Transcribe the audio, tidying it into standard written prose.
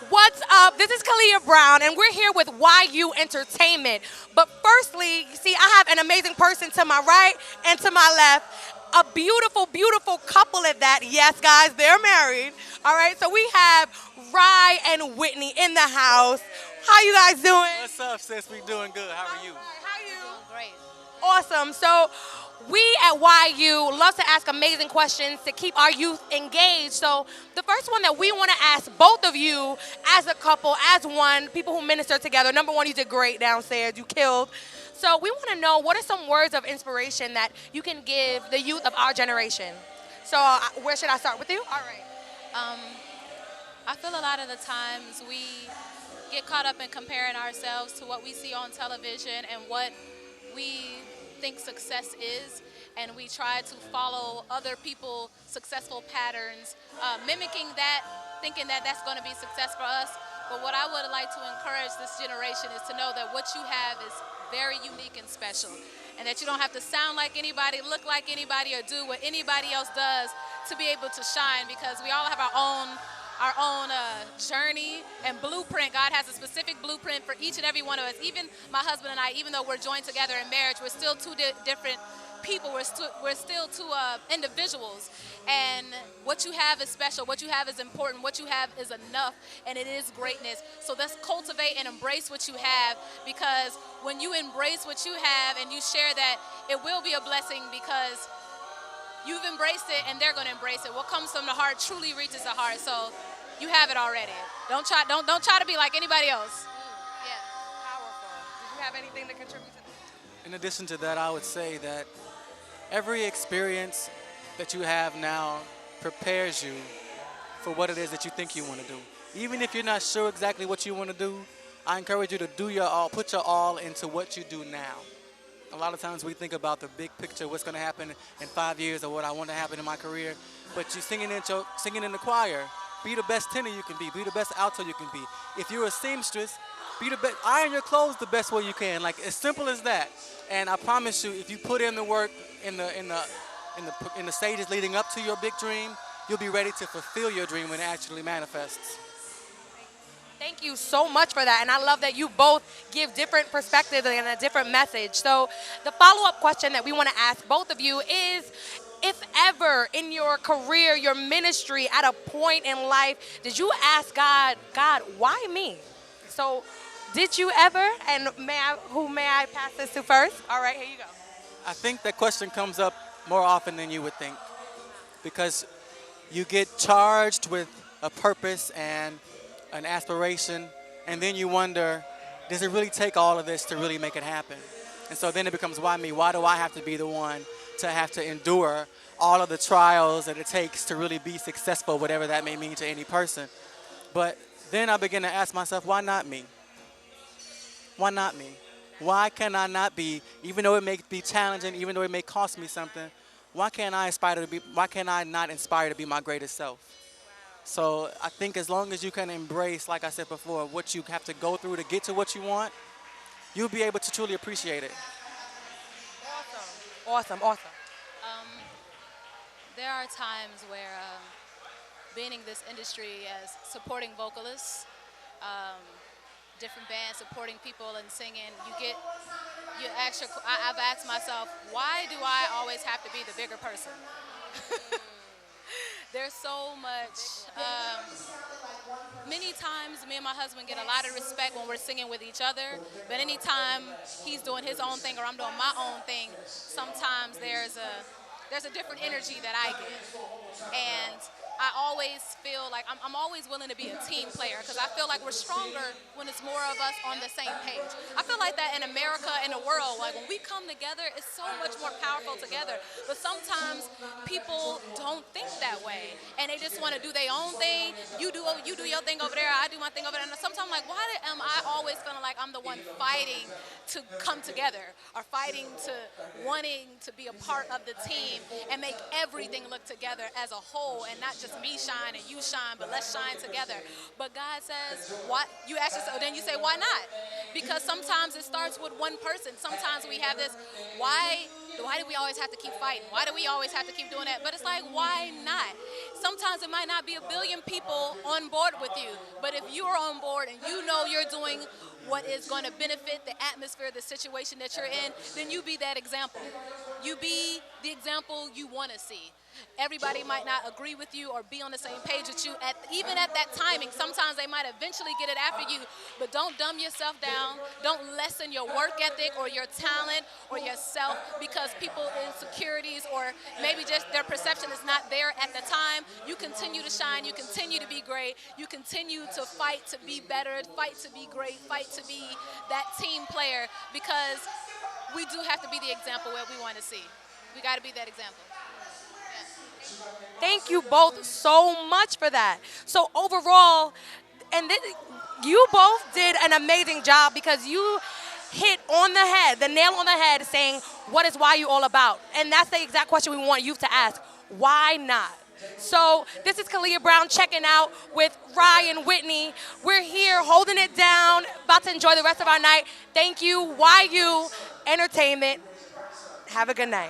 What's up? This is Kalia Brown, and we're here with YU Entertainment. But firstly, you see, I have an amazing person to my right and to my left. A beautiful, beautiful couple at that. Yes, guys, they're married. All right, so we have Rye and Whitney in the house. How you guys doing? What's up, sis? We doing good. How are you? How you? Great. Awesome. So we at YU love to ask amazing questions to keep our youth engaged. So the first one that we want to ask both of you as a couple, as one, people who minister together. Number one, you did great downstairs. You killed. So we want to know, what are some words of inspiration that you can give the youth of our generation? So where should I start with you? All right. Um, I feel a lot of the times we get caught up in comparing ourselves to what we see on television and what we think success is, and we try to follow other people's successful patterns, mimicking that, thinking that that's going to be success for us. But what I would like to encourage this generation is to know that what you have is very unique and special, and that you don't have to sound like anybody, look like anybody, or do what anybody else does to be able to shine, because we all have our own journey and blueprint. God has a specific blueprint for each and every one of us. Even my husband and I, even though we're joined together in marriage, we're still two different people. We're still two individuals. And what you have is special. What you have is important. What you have is enough, and it is greatness. So let's cultivate and embrace what you have, because when you embrace what you have and you share that, it will be a blessing, because you've embraced it and they're going to embrace it. What comes from the heart truly reaches the heart. So you have it already. Don't try to be like anybody else. Yeah. Powerful. Did you have anything to contribute to that? In addition to that, I would say that every experience that you have now prepares you for what it is that you think you want to do. Even if you're not sure exactly what you want to do, I encourage you to do your all, put your all into what you do now. A lot of times we think about the big picture, what's going to happen in 5 years, or what I want to happen in my career. But you're singing in the choir. Be the best tenor you can be. Be the best alto you can be. If you're a seamstress, be the best. Iron your clothes the best way you can. Like, as simple as that. And I promise you, if you put in the work in the stages leading up to your big dream, you'll be ready to fulfill your dream when it actually manifests. Thank you so much for that. And I love that you both give different perspectives and a different message. So the follow-up question that we want to ask both of you is, if ever in your career, your ministry, at a point in life, did you ask God, why me? So did you ever? And who may I pass this to first? All right, here you go. I think that question comes up more often than you would think, because you get charged with a purpose and an aspiration, and then you wonder, does it really take all of this to really make it happen? And so then it becomes, why me? Why do I have to be the one to have to endure all of the trials that it takes to really be successful, whatever that may mean to any person? But then I begin to ask myself, why not me? Why not me? Why can I not be, even though it may be challenging, even though it may cost me something, why can't I not inspire to be my greatest self? So I think as long as you can embrace, like I said before, what you have to go through to get to what you want, you'll be able to truly appreciate it. Awesome. There are times where being in this industry as supporting vocalists, different bands supporting people and singing, I've asked myself, why do I always have to be the bigger person? There's so much. Many times, me and my husband get a lot of respect when we're singing with each other, but anytime he's doing his own thing or I'm doing my own thing, sometimes there's a different energy that I get. And I always feel like I'm always willing to be a team player, because I feel like we're stronger when it's more of us on the same page. I feel like that in America and the world, like when we come together, it's so much more powerful together. But sometimes people don't think that way, and they just want to do their own thing. You do your thing over there, I do my thing over there. And sometimes I'm like, why am I always feeling like I'm the one fighting to come together, or fighting to wanting to be a part of the team and make everything look together as a whole, and not just me shine and you shine, but let's shine together. But God says, what? You ask yourself, then you say, why not? Because sometimes it starts with one person. Sometimes we have this, why Why do we always have to keep fighting? Why do we always have to keep doing that? But it's like, why not? Sometimes it might not be a billion people on board with you, but if you're on board and you know you're doing what is going to benefit the atmosphere, the situation that you're in, then you be that example. You be the example you want to see. Everybody might not agree with you or be on the same page with you, even at that timing. Sometimes they might eventually get it after you, but don't dumb yourself down. Don't lessen your work ethic or your talent or yourself because people's insecurities or maybe just their perception is not there at the time. You continue to shine. You continue to be great. You continue to fight to be better, fight to be great, fight to be that team player because we do have to be the example where we want to see. We got to be that example. Thank you both so much for that. So overall, you both did an amazing job because you hit on the head, the nail on the head, saying, what is RAII all about? And that's the exact question we want you to ask. Why not? So this is Kalia Brown checking out with RAII and Whitney. We're here holding it down, about to enjoy the rest of our night. Thank you, YU Entertainment. Have a good night.